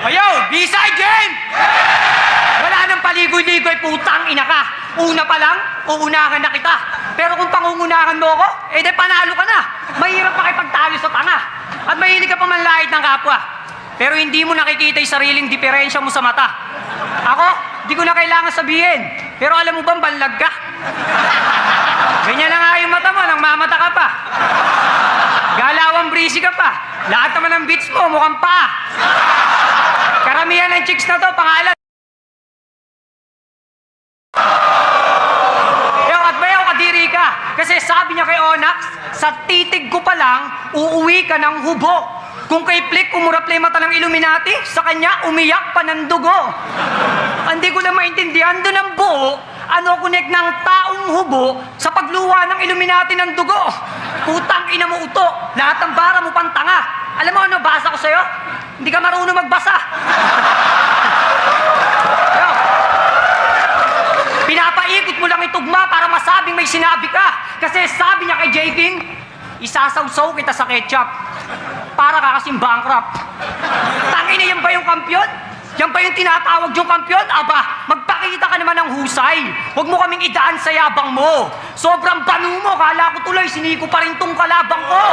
Ayaw, B-side game! Wala nang paligoy-ligoy, putang ina ka. Una pa lang, uunahan na kita. Pero kung pangungunahan mo ko, eh di panalo ka na. Mahirap makipagtalo sa tanga. At mahilig ka pa manlait ng kapwa. Pero hindi mo nakikita yung sariling diferensya mo sa mata. Ako, di ko na kailangan sabihin. Pero alam mo bang banlag ka? Ganyan na nga yung mata mo, nang mamata ka pa. Galawang breezy ka pa. Lahat naman ng beats mo, mukhang pa. Karamihan ng chicks na to, pangalan. Kadiri ka. Kasi sabi niya kay Onyx, sa titig ko pa lang, uuwi ka ng hubo. Kung kay Flick, umuraplay mata ng Illuminati, sa kanya, umiyak pa ng dugo. Hindi ko lang maintindihan doon ang buo, ano connect ng taong hubo sa pagluwa ng Illuminati ng dugo. Putang ina mo uto, lahat ng bara mo pantanga. Alam mo ano, basa ko sa'yo? Hindi ka marunong magbasa. Pinapaikot mo lang itugma para masabing may sinabi ka. Kasi sabi niya kay J. King, isasawsaw kita sa ketchup para ka kasing bankrupt. Tangina, yan ba yung kampyon? Yan ba yung tinatawag yung kampyon? Aba, magpakita ka naman ng husay. Huwag mo kaming idaan sa yabang mo. Sobrang banu mo, kala ko tuloy, siniko pa rin tong kalabang ko.